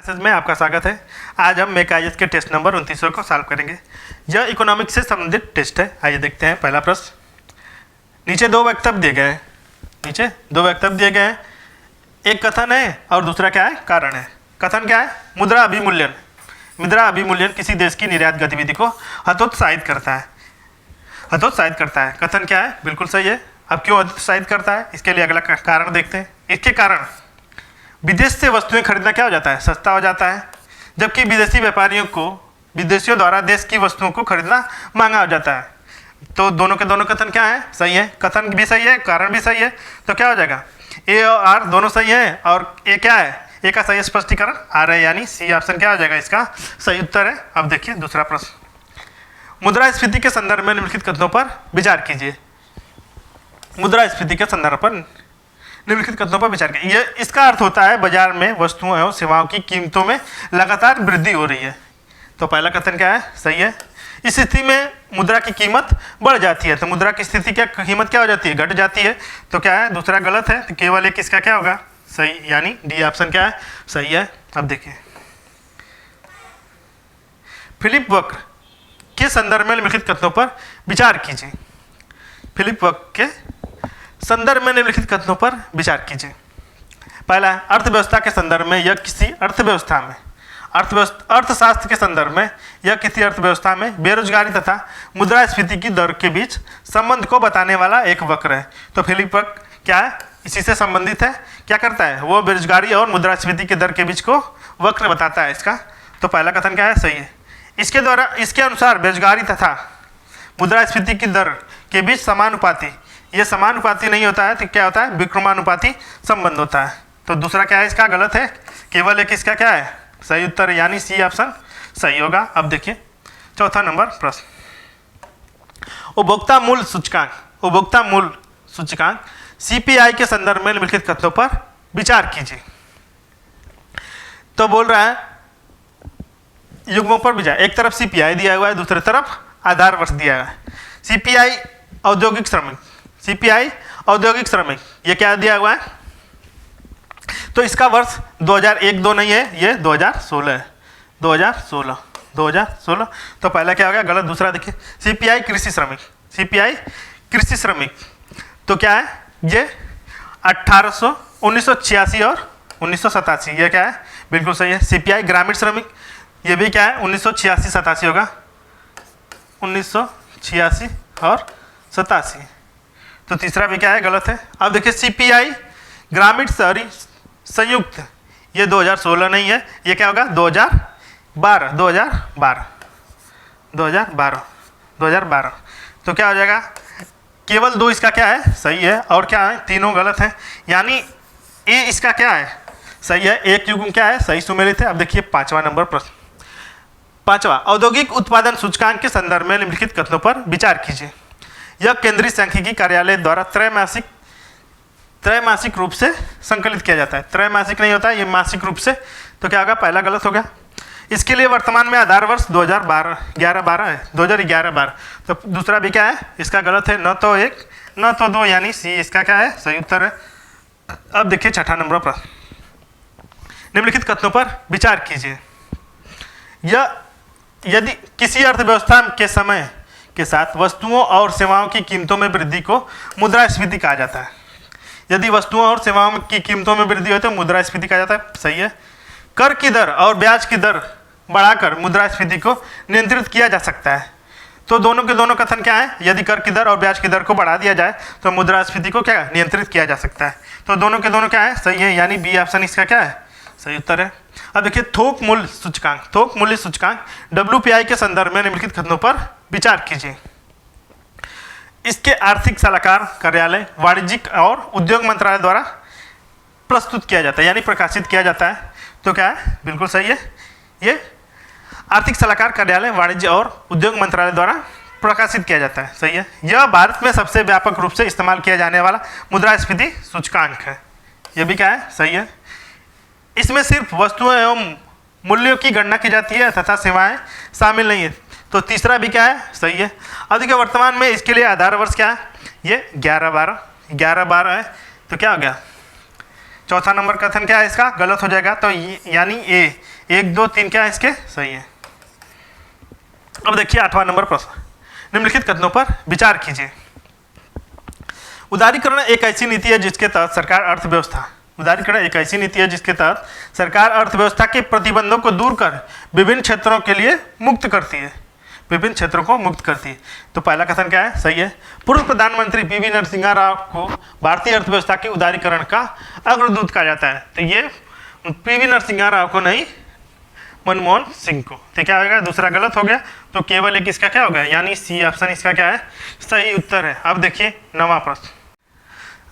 में आपका स्वागत है। आज हम मेकाइज के टेस्ट नंबर 29 को सॉल्व करेंगे। यह इकोनॉमिक्स से संबंधित टेस्ट है। आइए देखते हैं पहला प्रश्न। नीचे दो वक्तव्य दिए गए हैं। एक कथन है और दूसरा क्या है, कारण है। कथन क्या है, मुद्रा अभिमूल्यन किसी देश की निर्यात गतिविधि को हतोत्साहित करता है। कथन क्या है, बिल्कुल सही है। अब क्यों हतोत्साहित करता है, इसके लिए अगला कारण देखते हैं। इसके कारण विदेश से वस्तुएं खरीदना क्या हो जाता है, सस्ता हो जाता है, जबकि विदेशी व्यापारियों को विदेशियों द्वारा देश की वस्तुओं को खरीदना महंगा हो जाता है। तो दोनों के दोनों कथन क्या है, सही है। कथन भी सही है, कारण भी सही है। तो क्या हो जाएगा, ए और आर दोनों सही है। और ए क्या है, ए का सही स्पष्टीकरण आर है, यानी सी ऑप्शन क्या हो जाएगा, इसका सही उत्तर है। अब देखिए दूसरा प्रश्न। मुद्रास्फीति के संदर्भ में निम्नलिखित कथनों पर विचार कीजिए। मुद्रास्फीति के संदर्भ पर निम्नलिखित कथनों पर विचार करें। यह इसका अर्थ होता है बाजार में वस्तुओं एवं सेवाओं की कीमतों में लगातार वृद्धि हो रही है। तो पहला कथन क्या है, सही है। इस स्थिति में मुद्रा की कीमत बढ़ जाती है। तो मुद्रा की स्थिति क्या कीमत क्या हो जाती है, घट जाती है। तो क्या है, दूसरा गलत है। तो केवल एक इसका क्या होगा, सही, यानी डी ऑप्शन क्या है, सही है। अब देखिए फिलिप वक्र के संदर्भ में निम्नलिखित कथनों पर विचार कीजिए। फिलिप वक्र के संदर्भ में निम्नलिखित कथनों पर विचार कीजिए। पहला, अर्थव्यवस्था के संदर्भ में यह किसी अर्थव्यवस्था में अर्थशास्त्र के संदर्भ में यह किसी अर्थव्यवस्था में बेरोजगारी तथा मुद्रास्फीति की दर के बीच संबंध को बताने वाला एक वक्र है। तो फिलिप वक्र क्या है, इसी से संबंधित है। क्या करता है, वो बेरोजगारी और मुद्रास्फीति की दर के बीच को वक्र बताता है इसका। तो पहला कथन क्या है, सही है। इसके अनुसार बेरोजगारी तथा मुद्रास्फीति की दर के बीच समानुपाती, ये समानुपाती नहीं होता है, तो क्या होता है, विक्रमानुपाती संबंध होता है। तो दूसरा क्या है, इसका गलत है। केवल एक इसका क्या है, सही उत्तर, यानी सी ऑप्शन सही होगा। अब देखिए चौथा नंबर प्रश्न। उपभोक्ता मूल्य सूचकांक सीपीआई के संदर्भ में निम्नलिखित कथनों पर विचार कीजिए। तो बोल रहा है युग्मों पर विचार। एक तरफ सीपीआई दिया हुआ है, दूसरी तरफ आधार वर्ष दिया हुआ है। सीपीआई औद्योगिक श्रमिक ये क्या दिया हुआ है, तो इसका वर्ष 2001-2 नहीं है, ये 2016 है। 2016। तो पहला क्या हो गया, गलत। दूसरा देखिए सीपीआई कृषि श्रमिक तो क्या है, ये 1986 और 1987, ये क्या है, बिल्कुल सही है। सीपीआई ग्रामीण श्रमिक ये भी क्या है, 1986-87 होगा, 1986 और 87। तो तीसरा भी क्या है, गलत है। अब देखिए सीपीआई ग्रामीण शहरी संयुक्त ये 2016 नहीं है, ये क्या होगा, 2012। तो क्या हो जाएगा, केवल दो इसका क्या है, सही है, और क्या है, तीनों गलत है। यानी ए इसका क्या है, सही है। एक युग्म क्या है, सही सुमेलित है। अब देखिए पांचवा नंबर प्रश्न। पांचवा, औद्योगिक उत्पादन सूचकांक के संदर्भ में निम्नलिखित कथनों पर विचार कीजिए। यह केंद्रीय सांख्यिकी कार्यालय द्वारा त्रैमासिक रूप से संकलित किया जाता है। त्रैमासिक नहीं होता है, ये मासिक रूप से। तो क्या होगा, पहला गलत हो गया। इसके लिए वर्तमान में आधार वर्ष 2011-12 है, 2011-12। तो दूसरा भी क्या है, इसका गलत है, न तो एक न तो दो, यानी सी इसका क्या है, सही उत्तर है। अब देखिए छठा नंबर प्रश्न। निम्नलिखित कथनों पर विचार कीजिए। यदि किसी अर्थव्यवस्था के समय के साथ वस्तुओं और सेवाओं की कीमतों में वृद्धि को मुद्रास्फीति कहा जाता है। यदि वस्तुओं और सेवाओं की कीमतों में वृद्धि हो तो मुद्रास्फीति कहा जाता है, सही है। कर की दर और ब्याज की दर बढ़ाकर मुद्रास्फीति को नियंत्रित किया जा सकता है। तो दोनों के दोनों कथन क्या है, यदि कर की दर और ब्याज की दर को बढ़ा दिया जाए तो मुद्रास्फीति को क्या नियंत्रित किया जा सकता है। तो दोनों के दोनों क्या है, सही है, यानी बी ऑप्शन इसका क्या है, सही उत्तर है। अब देखिए थोक मूल्य सूचकांक WPI के संदर्भ में निम्नलिखित कथनों पर विचार कीजिए। इसके आर्थिक सलाहकार कार्यालय वाणिज्यिक और उद्योग मंत्रालय द्वारा प्रस्तुत किया जाता है, यानी प्रकाशित किया जाता है। तो क्या है, बिल्कुल सही है, ये आर्थिक सलाहकार कार्यालय वाणिज्य और उद्योग मंत्रालय द्वारा प्रकाशित किया जाता है, सही है। यह भारत में सबसे व्यापक रूप से इस्तेमाल किया जाने वाला मुद्रास्फीति सूचकांक है, यह भी क्या है, सही है। इसमें सिर्फ वस्तुएं एवं मूल्यों की गणना की जाती है तथा सेवाएं शामिल नहीं है। तो तीसरा भी क्या है, सही है। अब देखिए वर्तमान में इसके लिए आधार वर्ष क्या है, ये 11-12 है। तो क्या हो गया, चौथा नंबर कथन क्या है इसका गलत हो जाएगा, तो यानी ए 1 2 3 क्या है इसके सही है। अब देखिए 8वां नंबर प्रश्न, निम्नलिखित कथनों पर विचार कीजिए। उदारीकरण एक ऐसी नीति है जिसके तहत सरकार अर्थव्यवस्था उदारीकरण एक ऐसी नीति है जिसके तहत सरकार अर्थव्यवस्था के प्रतिबंधों को दूर कर विभिन्न क्षेत्रों के लिए मुक्त करती है, विभिन्न क्षेत्रों को मुक्त करती है। तो पहला कथन क्या है सही है। पूर्व प्रधानमंत्री पीवी नरसिम्हा राव को भारतीय अर्थव्यवस्था के उदारीकरण का अग्रदूत कहा जाता है। तो ये पीवी नरसिम्हा राव को नहीं, मनमोहन सिंह को। तो क्या होगा, दूसरा गलत हो गया, तो केवल एक इसका क्या होगा, यानी सी ऑप्शन इसका क्या है सही उत्तर है। अब देखिए 9वां प्रश्न,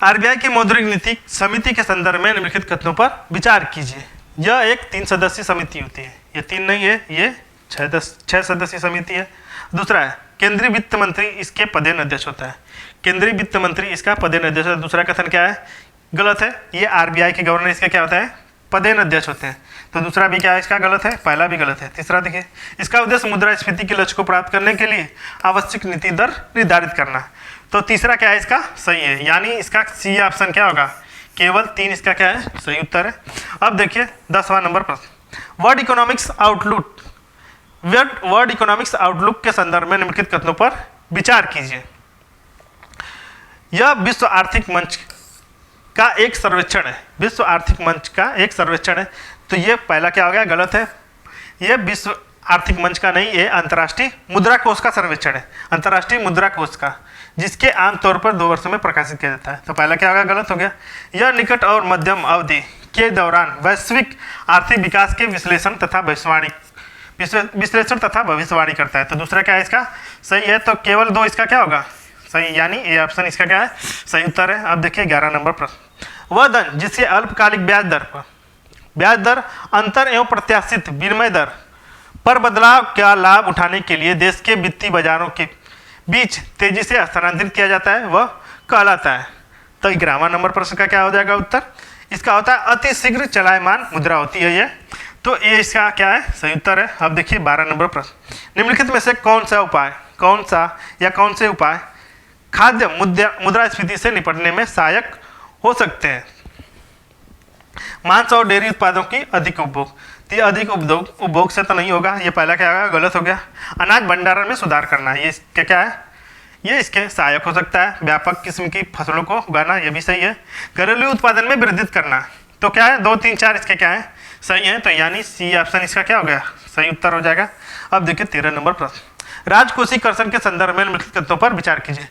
आरबीआई की मौद्रिक नीति समिति के संदर्भ में निम्नलिखित कथनों पर विचार कीजिए। यह एक 3 सदस्यीय समिति होती है, ये 3 नहीं है, ये 6 सदस्यीय समिति है। दूसरा है केंद्रीय वित्त मंत्री इसके पदेन अध्यक्ष होता है, केंद्रीय वित्त मंत्री इसका पदेन अध्यक्ष होता है। दूसरा कथन क्या है गलत है, ये आरबीआई के गवर्नर इसके क्या होता है पदेन अध्यक्ष होते हैं। तो दूसरा भी क्या है इसका गलत है, पहला भी गलत है। तीसरा देखिए, इसका उद्देश्य मुद्रास्फीति के लक्ष्य को प्राप्त करने के लिए आवश्यक नीति दर निर्धारित करना। तो तीसरा क्या है इसका सही है, यानी इसका सी ऑप्शन क्या होगा, केवल 3 इसका क्या है सही उत्तर है। अब देखिए 10वां नंबर प्रश्न, वर्ल्ड इकोनॉमिक्स आउटलुक के संदर्भ में निम्नलिखित कथनों पर विचार कीजिए। यह विश्व आर्थिक मंच का एक सर्वेक्षण है, विश्व आर्थिक मंच का एक सर्वेक्षण है। तो ये पहला क्या हो गया गलत है, ये विश्व आर्थिक मंच का नहीं, ये अंतर्राष्ट्रीय मुद्रा कोष का सर्वेक्षण है, अंतर्राष्ट्रीय मुद्रा कोष का, जिसके आमतौर पर 2 वर्षों में प्रकाशित किया जाता है। तो पहला क्या होगा गलत हो गया। यह निकट और मध्यम अवधि के दौरान वैश्विक आर्थिक विकास के विश्लेषण तथा भविष्यवाणी करता है। तो दूसरा क्या है इसका सही है, तो केवल 2 इसका क्या होगा सही, यानी ए ऑप्शन इसका क्या है सही उत्तर है। अब देखिए 11 नंबर प्रश्न, वह धन जिससे अल्पकालिक ब्याज दर अंतर एवं प्रत्याशित विनिमय दर पर बदलाव का लाभ उठाने के लिए देश के वित्तीय बाजारों के बीच तेजी से हस्तांतरित किया जाता है, वह कहलाता है। तो 11वां नंबर प्रश्न का क्या हो जाएगा उत्तर, इसका होता है अति शीघ्र चलायमान मुद्रा होती है ये, तो ये इसका क्या है सही उत्तर है। अब देखिए 12 नंबर प्रश्न, निम्नलिखित में से कौन से उपाय खाद्य मुद्रास्फीति से निपटने में सहायक हो सकते हैं। मांस और डेयरी उत्पादों की अधिक उपभोग, ये अधिक उपभोग से तो नहीं होगा, ये पहला क्या होगा गलत हो गया। अनाज भंडारण में सुधार करना, ये इसके क्या है, ये इसके सहायक हो सकता है। व्यापक किस्म की फसलों को उगाना, ये भी सही है। घरेलू उत्पादन में वृद्धि करना, तो क्या है 2 3 4 इसके क्या है सही है, तो यानी सी ऑप्शन इसका क्या हो गया सही उत्तर हो जाएगा। अब देखिए 13 नंबर प्रश्न, राजकोषीय कर्षण के संदर्भ में निम्नलिखित तथ्यों पर विचार कीजिए।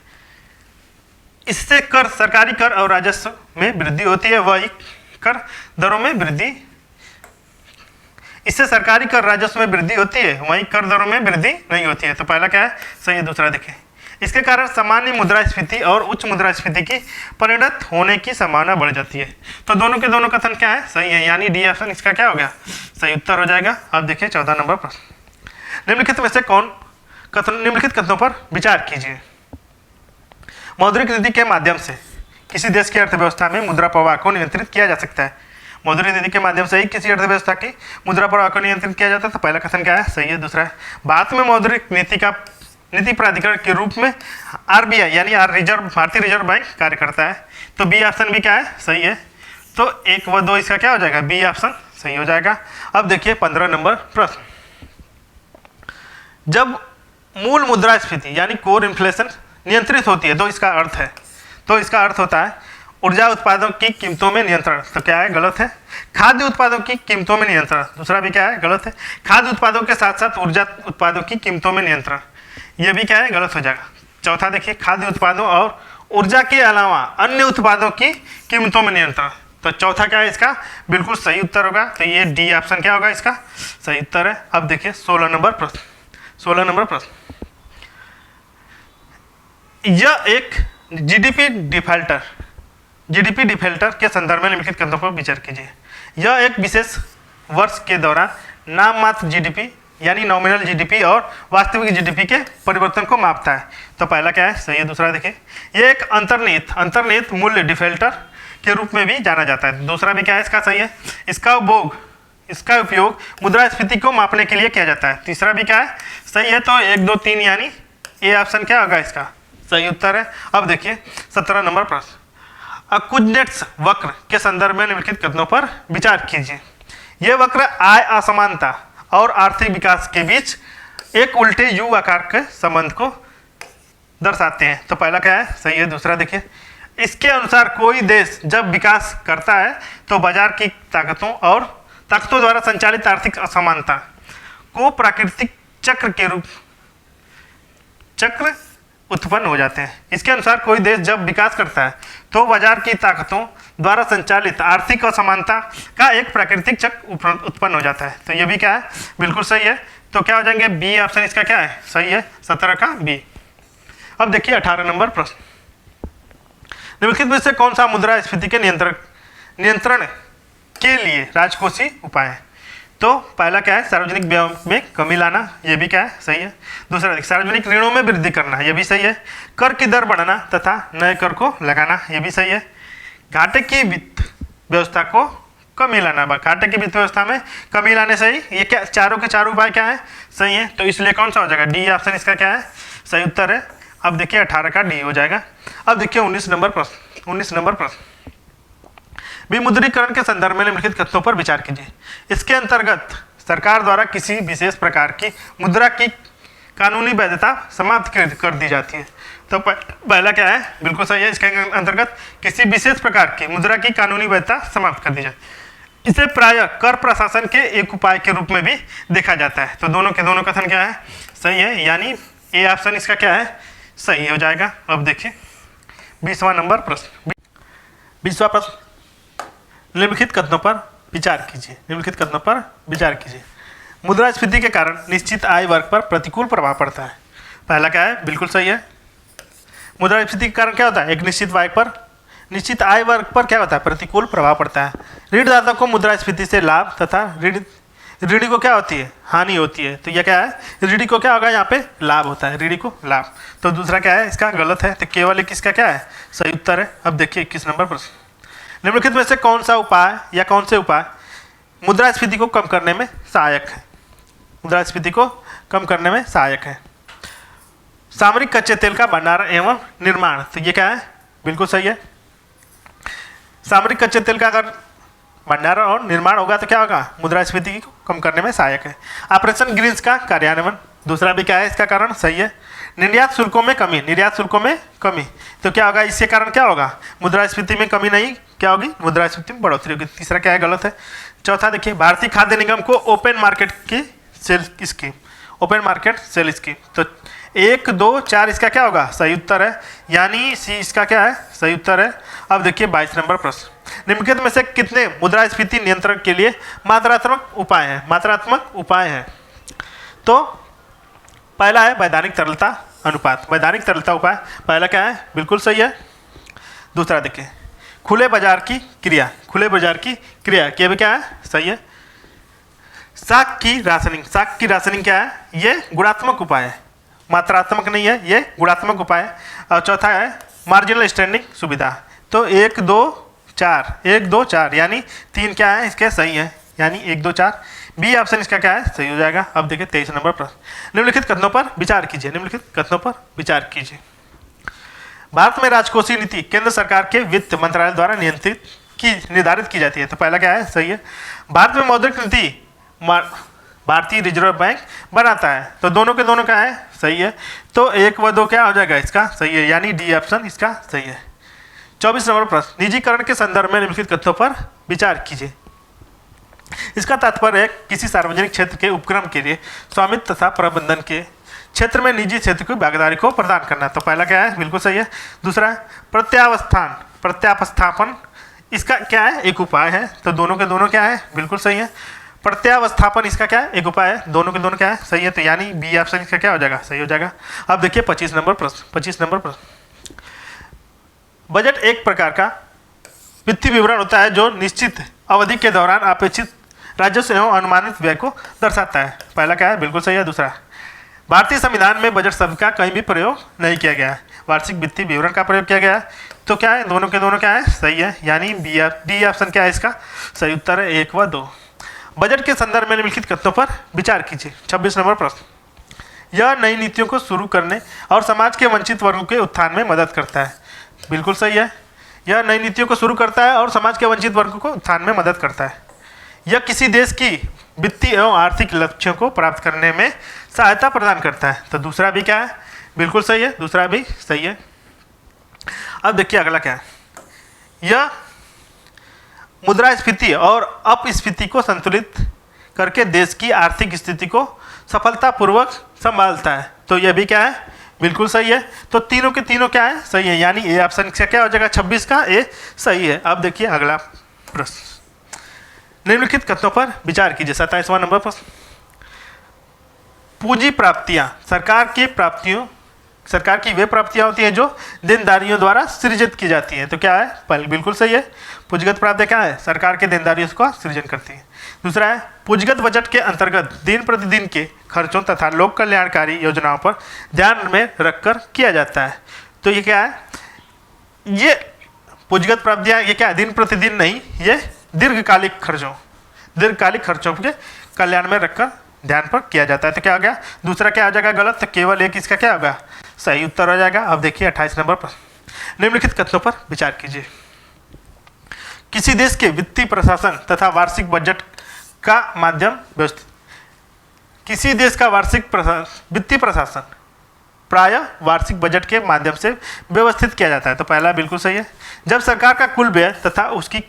इससे सरकारी कर और राजस्व में वृद्धि होती है, वही कर दरों में वृद्धि, इससे सरकारी कर राजस्व में वृद्धि होती है, वहीं कर दरों में वृद्धि नहीं होती है। तो पहला क्या है सही है। दूसरा देखिए, इसके कारण सामान्य मुद्रास्फीति और उच्च मुद्रास्फीति की परिणत होने की संभावना बढ़ जाती है। तो दोनों के दोनों कथन क्या है सही है, यानी डी ऑप्शन इसका क्या हो गया सही उत्तर हो जाएगा। अब देखिए 14 नंबर प्रश्न, निम्नलिखित में से निम्नलिखित कथनों पर विचार कीजिए। मौद्रिक नीति के माध्यम से किसी देश की अर्थव्यवस्था में मुद्रा प्रवाह को नियंत्रित किया जा सकता है। मौद्रिक नीति के माध्यम से ही किसी अर्थव्यवस्था की मुद्रा प्रवाह को नियंत्रित किया जाता है। तो पहला कथन क्या है सही है। दूसरा है, भारत में मौद्रिक नीति प्राधिकरण के रूप में आरबीआई यानी भारतीय रिजर्व बैंक कार्य करता है। तो बी ऑप्शन भी क्या है सही है। तो 1 व 2 इसका क्या हो जाएगा बी ऑप्शन सही हो जाएगा। अब देखिए 15 नंबर प्रश्न, जब मूल मुद्रास्फीति यानी कोर इन्फ्लेशन नियंत्रित होती है तो इसका अर्थ होता है ऊर्जा उत्पादों की कीमतों में नियंत्रण। तो क्या है गलत है। खाद्य उत्पादों की कीमतों में नियंत्रण, दूसरा भी क्या है गलत है। खाद्य उत्पादों के साथ साथ ऊर्जा उत्पादों की कीमतों में नियंत्रण, ये भी क्या है गलत हो जाएगा। चौथा देखिए, खाद्य उत्पादों और ऊर्जा के अलावा अन्य उत्पादों की कीमतों में नियंत्रण। तो चौथा क्या है इसका बिल्कुल सही उत्तर होगा। तो ये डी ऑप्शन क्या होगा इसका सही उत्तर है। अब देखिए 16 नंबर प्रश्न, यह एक जीडीपी डिफॉल्टर के संदर्भ में निम्नलिखित कथनों पर विचार कीजिए। यह एक विशेष वर्ष के दौरान नाम मात्र जीडीपी यानी नॉमिनल जीडीपी और वास्तविक जीडीपी के परिवर्तन को मापता है। तो पहला क्या है सही है। दूसरा देखिए, यह एक अंतर्निहित मूल्य डिफॉल्टर के रूप में भी जाना जाता है। दूसरा भी क्या है इसका सही है। इसका उपयोग मुद्रास्फीति को मापने के लिए किया जाता है। तीसरा भी क्या है सही है। तो 1 2 3 यानी ए ऑप्शन क्या होगा इसका सही उत्तर है। अब देखिए 17 नंबर प्रश्न, अकुजनेट्स वक्र के संदर्भ में निम्नलिखित कथनों पर विचार कीजिए। ये वक्र आय असमानता और आर्थिक विकास के बीच एक उल्टे यू आकार के संबंध को दर्शाते हैं। तो पहला क्या है, सही है। दूसरा देखिए, इसके अनुसार कोई देश जब विकास करता है तो बाजार की ताकतों द्वारा संचालित आर्थिक असमानता को प्राकृतिक चक्र उत्पन्न हो जाते हैं। इसके अनुसार कोई देश जब विकास करता है तो बाजार की ताकतों द्वारा संचालित आर्थिक असमानता का एक प्राकृतिक चक्र उत्पन्न हो जाता है। तो ये भी क्या है, बिल्कुल सही है। तो क्या हो जाएंगे, बी ऑप्शन इसका क्या है, सही है, 17 का बी। अब देखिए 18 नंबर प्रश्न, निम्नलिखित में से कौन सा मुद्रास्फीति के नियंत्रण के लिए राजकोषीय उपाय है। तो पहला क्या है, सार्वजनिक व्यय में कमी लाना, ये भी क्या है, सही है। दूसरा देखिए, सार्वजनिक ऋणों में वृद्धि करना, ये भी सही है। कर की दर बढ़ाना तथा नए कर को लगाना, ये भी सही है। घाटे की वित्त व्यवस्था को कमी लाना, घाटे की वित्त व्यवस्था में कमी लाने से ही ये क्या, चारों के चारों उपाय क्या है, सही है। तो इसलिए कौन सा हो जाएगा, डी ऑप्शन इसका क्या है, सही उत्तर है। अब देखिए 18 का डी हो जाएगा। अब देखिए 19 नंबर प्रश्न, विमुद्रीकरण के संदर्भ में निम्नलिखित कथनों पर विचार कीजिए। इसके अंतर्गत सरकार द्वारा किसी विशेष प्रकार की मुद्रा की कानूनी वैधता समाप्त कर दी जाती है। तो पहला क्या है, बिल्कुल सही है। इसके अंतर्गत किसी विशेष प्रकार की मुद्रा की कानूनी वैधता समाप्त कर दी जाए, इसे प्रायः कर प्रशासन के एक उपाय के रूप में भी देखा जाता है। तो दोनों के दोनों कथन क्या है, सही है, यानी ए ऑप्शन इसका क्या है, सही हो जाएगा। अब देखिए 20वां नंबर प्रश्न, 20वां प्रश्न, निम्नलिखित कथनों पर विचार कीजिए। मुद्रास्फीति के कारण निश्चित आय वर्ग पर प्रतिकूल प्रभाव पड़ता है। पहला क्या है, बिल्कुल सही है। मुद्रास्फीति के कारण क्या होता है, एक निश्चित आय वर्ग पर क्या होता है, प्रतिकूल प्रभाव पड़ता है। ऋणदाता को मुद्रास्फीति से लाभ तथा ऋणी को क्या होती है, हानि होती है। तो यह क्या है, ऋणी को क्या होगा, यहाँ पे लाभ होता है, ऋणी को लाभ। तो दूसरा क्या है, इसका गलत है। तो केवल एक इसका क्या है, सही उत्तर है। अब देखिए 21 नंबर प्रश्न, निम्नलिखित में से कौन से उपाय मुद्रास्फीति को कम करने में सहायक है। सामरिक कच्चे तेल का भंडारण एवं निर्माण, तो ये क्या है, बिल्कुल सही है। सामरिक कच्चे तेल का अगर भंडारण और निर्माण होगा तो क्या होगा, मुद्रास्फीति को कम करने में सहायक है। ऑपरेशन ग्रीन्स का कार्यान्वयन, दूसरा भी क्या है, इसका कारण सही है। निर्यात शुल्कों में कमी, तो क्या होगा, इसके कारण क्या होगा, मुद्रास्फीति में कमी नहीं, क्या होगी, मुद्रास्फीति में बढ़ोतरी होगी। तीसरा क्या है, गलत है। चौथा देखिए, भारतीय खाद्य निगम को ओपन मार्केट सेल स्कीम, तो 1, 2, 4 इसका क्या होगा, सही उत्तर है, यानी सी इसका क्या है, सही उत्तर है। अब देखिए 22 नंबर प्रश्न, निम्नलिखित में से कितने मुद्रास्फीति नियंत्रण के लिए मात्रात्मक उपाय हैं। तो पहला है वैधानिक तरलता अनुपात, वैधानिक तरलता उपाय, पहला क्या है, बिल्कुल सही है। दूसरा देखिए, खुले बाजार की क्रिया ये भी क्या है, सही है। साख की राशनिंग क्या है, ये गुणात्मक उपाय है, मात्रात्मक नहीं है, ये गुणात्मक उपाय है। और चौथा है मार्जिनल स्टैंडिंग सुविधा, तो 1, 2, 4 यानी 3 क्या है, इसके सही है, यानी 1, 2, 4 बी ऑप्शन इसका क्या है, सही हो जाएगा। अब देखिए 23 नंबर प्रश्न, निम्नलिखित कथनों पर विचार कीजिए। भारत में राजकोषीय नीति केंद्र सरकार के वित्त मंत्रालय द्वारा निर्धारित की जाती है। तो पहला क्या है, सही है। भारत में मौद्रिक नीति भारतीय रिजर्व बैंक बनाता है, तो दोनों के दोनों क्या है, सही है। तो 1 व 2 क्या हो जाएगा, इसका सही है, यानी डी ऑप्शन इसका सही है। 24 नंबर प्रश्न, निजीकरण के संदर्भ में निम्नलिखित कथनों पर विचार कीजिए। इसका तात्पर्य है किसी सार्वजनिक क्षेत्र के उपक्रम के लिए स्वामित्व तथा प्रबंधन के क्षेत्र में निजी क्षेत्र की भागीदारी को प्रदान करना। तो पहला क्या है, बिल्कुल सही है। दूसरा है प्रत्यावस्थापन, इसका क्या है, एक उपाय है। तो दोनों के दोनों क्या है, बिल्कुल सही है। प्रत्यावस्थापन इसका क्या है, एक उपाय है, दोनों के दोनों क्या है, सही है। तो यानी बी ऑप्शन इसका क्या हो जाएगा, सही हो जाएगा। अब देखिए 25 नंबर प्रश्न, बजट एक प्रकार का वित्तीय विवरण होता है जो निश्चित अवधि के दौरान अपेक्षित राजस्व एवं अनुमानित व्यय को दर्शाता है। पहला क्या है, बिल्कुल सही है। दूसरा, भारतीय संविधान में बजट शब्द का कहीं भी प्रयोग नहीं किया गया है, वार्षिक वित्तीय विवरण का प्रयोग किया गया है। तो क्या है, दोनों के दोनों क्या है, सही है, यानी डी ऑप्शन क्या है, इसका सही उत्तर है 1 व 2। बजट के संदर्भ में निम्नलिखित कथनों पर विचार कीजिए। 26 नंबर प्रश्न, यह नई नीतियों को शुरू करने और समाज के वंचित वर्गों के उत्थान में मदद करता है। बिल्कुल सही है। यह नई नीतियों को शुरू करता है और समाज के वंचित वर्गों को उत्थान में मदद करता है। यह किसी देश की वित्तीय एवं आर्थिक लक्ष्यों को प्राप्त करने में सहायता प्रदान करता है। तो दूसरा भी क्या है, बिल्कुल सही है, दूसरा भी सही है। अब देखिए अगला क्या है, यह मुद्रास्फीति और अपस्फीति को संतुलित करके देश की आर्थिक स्थिति को सफलतापूर्वक संभालता है। तो यह भी क्या है, बिल्कुल सही है। तो तीनों के तीनों क्या है, सही है, यानी ए ऑप्शन से क्या हो जाएगा, 26 का ए सही है। अब देखिए अगला प्रश्न, निम्नलिखित कथनों पर विचार कीजिए। 27वां नंबर प्रश्न, पूंजी प्राप्तियां सरकार की वे प्राप्तियां होती हैं जो देनदारियों द्वारा सृजित की जाती हैं। तो क्या है, पहले बिल्कुल सही है, पूंजीगत प्राप्तियां क्या है, सरकार के देनदारियों का सृजन करती है। दूसरा है, पूंजीगत बजट के अंतर्गत दिन प्रतिदिन के खर्चों तथा लोक कल्याणकारी योजनाओं पर ध्यान में रखकर किया जाता है। तो ये क्या है, ये पूंजीगत प्राप्तियां ये क्या है, दिन प्रतिदिन नहीं, ये दीर्घकालिक खर्चों के कल्याण में रखकर ध्यान पर किया जाता है। तो क्या हो गया, दूसरा क्या हो जाएगा गलत, तो केवल एक इसका क्या होगा, सही उत्तर हो जाएगा। अब देखिए 28 नंबर पर, निम्नलिखित कथनों पर विचार कीजिए। किसी देश के वित्तीय प्रशासन तथा वार्षिक बजट का माध्यम व्यवस्थित, किसी देश का वित्तीय प्रशासन प्रायः वार्षिक बजट के माध्यम से व्यवस्थित किया जाता है। तो पहला बिल्कुल सही है। जब सरकार का कुल व्यय तथा उसकी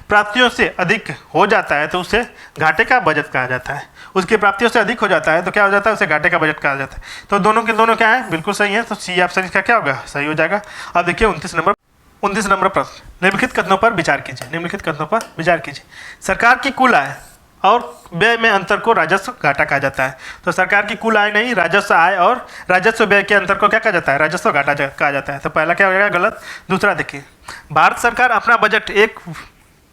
प्राप्तियों से अधिक हो जाता है तो उसे घाटे का बजट कहा जाता है। उसकी प्राप्तियों से अधिक हो जाता है तो क्या हो जाता है, उसे घाटे का बजट कहा जाता है। तो दोनों के दोनों क्या है, बिल्कुल सही है। तो सी ऑप्शन इसका क्या होगा, सही हो जाएगा। अब देखिए 29 नंबर प्रश्न, निम्नलिखित कथनों पर विचार कीजिए। सरकार की कुल आय और व्यय में अंतर को राजस्व घाटा कहा जाता है। तो सरकार की कुल आय नहीं, राजस्व आय और राजस्व व्यय के अंतर को क्या कहा जाता है, राजस्व घाटा कहा जाता है। तो पहला क्या हो जाएगा, गलत। दूसरा देखिए, भारत सरकार अपना बजट एक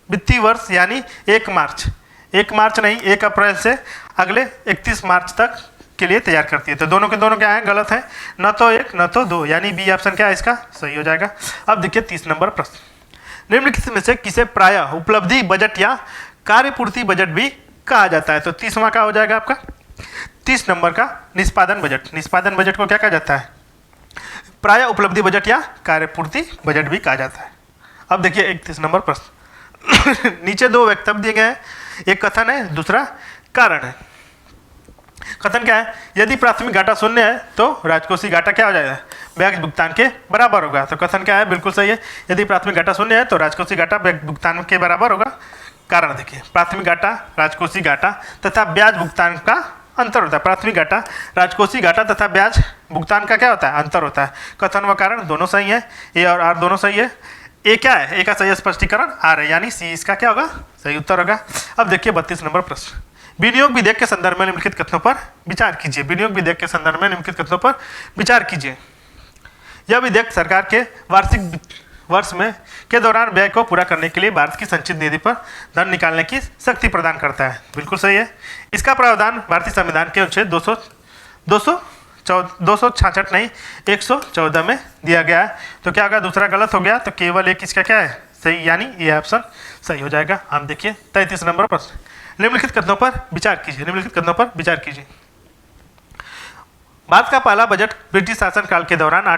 वित्तीय वर्ष यानी 1 मार्च नहीं 1 अप्रैल से अगले 31 मार्च तक के लिए तैयार करती है। तो दोनों के दोनों क्या है, गलत है, न तो 1 न तो 2, यानी बी ऑप्शन क्या है इसका, सही हो जाएगा। अब देखिए 30 नंबर प्रश्न, निम्नलिखित में से किसे प्रायः उपलब्धि बजट या कार्यपूर्ति बजट भी कहा जाता है। तो 30वां क्या हो जाएगा आपका, 30 नंबर का निष्पादन बजट को क्या कहा जाता है, प्रायः उपलब्धि बजट या कार्यपूर्ति बजट भी कहा जाता है। अब देखिए 31 नंबर प्रश्न, नीचे 2 वक्तव्य दिए गए हैं, एक कथन है, दूसरा कारण है। कथन क्या है, यदि प्राथमिक घाटा शून्य है तो राजकोषीय घाटा क्या हो जाएगा, ब्याज भुगतान के बराबर होगा। तो कथन क्या है, बिल्कुल सही है, यदि प्राथमिक घाटा शून्य है तो राजकोषीय घाटा ब्याज भुगतान के बराबर होगा। कारण देखिए, प्राथमिक घाटा, राजकोषीय घाटा तथा ब्याज भुगतान का अंतर होता है। प्राथमिक घाटा, राजकोषीय घाटा तथा ब्याज भुगतान का क्या होता है, अंतर होता है। कथन व कारण दोनों सही है, ए और आर दोनों सही है। ए क्या है, ए का सही स्पष्टीकरण आर है, यानी सी इसका क्या होगा, सही उत्तर होगा। अब देखिए 32 नंबर प्रश्न, विनियोग विधेयक के संदर्भ में निम्नलिखित कथनों पर विचार कीजिए। विनियोग विधेयक के संदर्भ में निम्नलिखित कथनों पर विचार कीजिए। यह विधेयक सरकार के वार्षिक वर्ष में के दौरान व्यय को पूरा करने के लिए भारत की संचित निधि पर धन निकालने की शक्ति प्रदान करता है। बिल्कुल सही है। इसका प्रावधान भारतीय संविधान के अनुच्छेद 266 नहीं 114 में दिया गया है। तो क्या होगा, दूसरा गलत हो गया, तो केवल एक इसका क्या है, सही, यानी ये ऑप्शन सही हो जाएगा। हम देखिए 33 नंबर प्रश्न, निम्नलिखित कथनों पर विचार कीजिए। भारत का पहला बजट ब्रिटिश शासनकाल के दौरान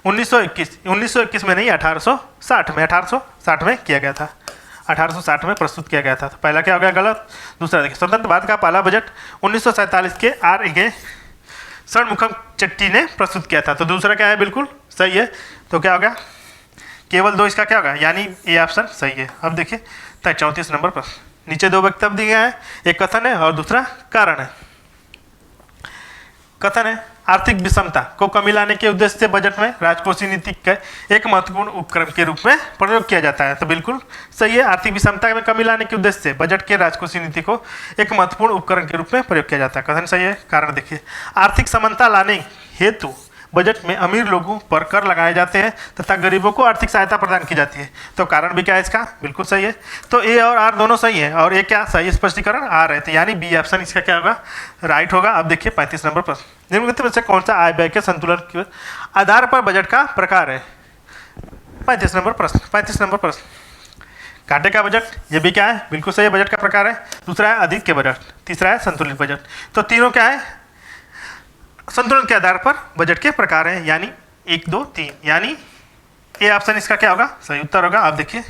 1921 में नहीं 1860 में किया गया था। 1860 में प्रस्तुत किया गया था। तो पहला क्या हो गया, गलत। दूसरा देखिए, स्वतंत्र भारत का पहला बजट 1947 के R.A. षणमुखम चट्टी ने प्रस्तुत किया था। तो दूसरा क्या है, बिल्कुल सही है। तो क्या होगा, केवल 2 इसका क्या होगा, यानी ये ऑप्शन सही है। अब देखिए 34 नंबर पर नीचे 2 वक्तव्य दिए गए हैं, एक कथन है और दूसरा कारण है। कथन है, आर्थिक विषमता को कमी लाने के उद्देश्य से बजट में राजकोषीय नीति का एक महत्वपूर्ण उपक्रम के रूप में प्रयोग किया जाता है। तो बिल्कुल सही है, आर्थिक विषमता में कमी लाने के उद्देश्य से बजट के राजकोषीय नीति को एक महत्वपूर्ण उपकरण के रूप में प्रयोग किया जाता है। कथन सही है। कारण देखिए, आर्थिक समानता लाने हेतु बजट में अमीर लोगों पर कर लगाए जाते हैं तथा गरीबों को आर्थिक सहायता प्रदान की जाती है। तो कारण भी क्या है इसका, बिल्कुल सही है। तो ए और आर दोनों सही है और ए क्या सही स्पष्टीकरण आर है, तो यानी बी ऑप्शन इसका क्या होगा, राइट होगा। अब देखिए 35 नंबर प्रश्न, निम्नलिखित में से कौन सा आय व्यय के संतुलन के आधार पर बजट का प्रकार है। 35 नंबर प्रश्न, घाटे का बजट, ये भी क्या है, बिल्कुल सही बजट का प्रकार है। दूसरा है अधिक के बजट, तीसरा है संतुलित बजट। तो तीनों क्या है, संतुलन के आधार पर बजट के प्रकार हैं, यानी 1 2 3, यानी ए ऑप्शन इसका क्या होगा, सही उत्तर होगा। आप देखिए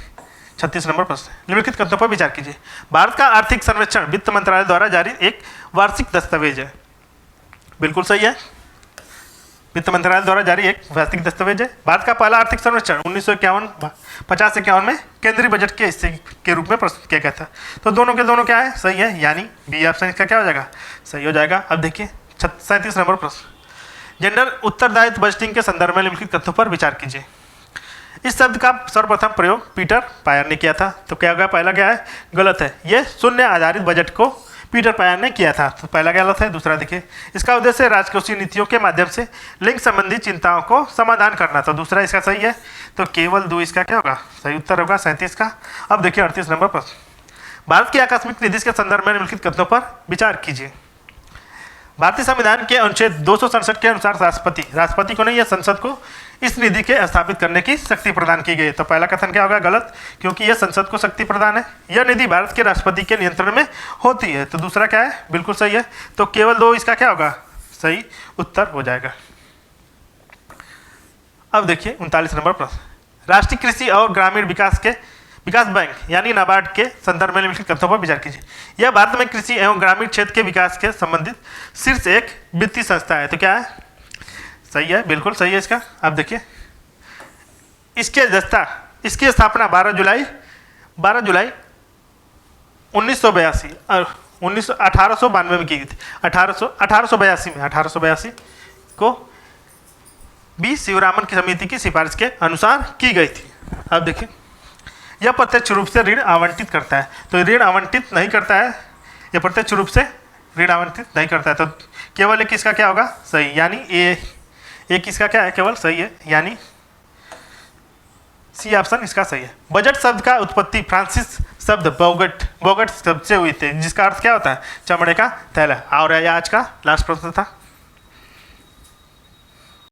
36 नंबर प्रश्न, निम्नलिखित कथनों पर विचार कीजिए। भारत का आर्थिक सर्वेक्षण वित्त मंत्रालय द्वारा जारी एक वार्षिक दस्तावेज है। बिल्कुल सही है, वित्त मंत्रालय द्वारा जारी एक वार्षिक दस्तावेज है। भारत का पहला आर्थिक सर्वेक्षण 1951 में केंद्रीय बजट के हिस्से के रूप में प्रस्तुत किया गया था। तो दोनों के दोनों क्या है, सही है, यानी बी ऑप्शन इसका क्या हो जाएगा, सही हो जाएगा। अब देखिए 37 नंबर प्रश्न, जेंडर उत्तरदायित्व बजटिंग के संदर्भ में निम्नलिखित कथनों पर विचार कीजिए। इस शब्द का सर्वप्रथम प्रयोग पीटर पायर ने किया था। तो क्या होगा, पहला क्या है, गलत है, ये शून्य आधारित बजट को पीटर पायर ने किया था, तो पहला गलत है। दूसरा देखिए, इसका उद्देश्य राजकोषीय नीतियों के माध्यम से लिंग संबंधी चिंताओं को समाधान करना, तो दूसरा इसका सही है। तो केवल 2 इसका क्या होगा, सही उत्तर होगा 37 का। अब देखिए 38 नंबर प्रश्न, भारत की आकस्मिक निधि के संदर्भ में निम्नलिखित कथनों पर विचार कीजिए। भारतीय संविधान के अनुच्छेद 267 के अनुसार राष्ट्रपति को नहीं, यह संसद को इस निधि के स्थापित करने की शक्ति प्रदान की गई। तो पहला कथन क्या होगा, गलत, क्योंकि यह संसद को शक्ति प्रदान है। यह निधि भारत के राष्ट्रपति के नियंत्रण में होती है। तो दूसरा क्या है, बिल्कुल सही है। तो केवल 2 इसका क्या होगा, सही उत्तर हो जाएगा। अब देखिए 39 नंबर प्रश्न, राष्ट्रीय कृषि और ग्रामीण विकास बैंक यानी नाबार्ड के संदर्भ में निम्नलिखित कथनों पर विचार कीजिए। यह भारत में कृषि एवं ग्रामीण क्षेत्र के विकास के संबंधित शीर्ष एक वित्तीय संस्था है। तो क्या है, सही है, बिल्कुल सही है इसका। अब देखिए, इसकी स्थापना 12 जुलाई 1982 और 1892 में की गई थी। 1882 को बी शिवरामन की समिति की सिफारिश के अनुसार की गई थी। अब देखिए, यह प्रत्यक्ष रूप से ऋण आवंटित करता है। तो ऋण आवंटित नहीं करता है, यह प्रत्यक्ष रूप से ऋण आवंटित नहीं करता है। तो केवल एक इसका क्या होगा, सही, यानी एक इसका क्या है, केवल सही है, यानी सी ऑप्शन इसका सही है। बजट शब्द का उत्पत्ति फ्रांसीस शब्द बोगट शब्द से हुई थी, जिसका अर्थ क्या होता है, चमड़े का थैला। और आज का लास्ट प्रश्न था।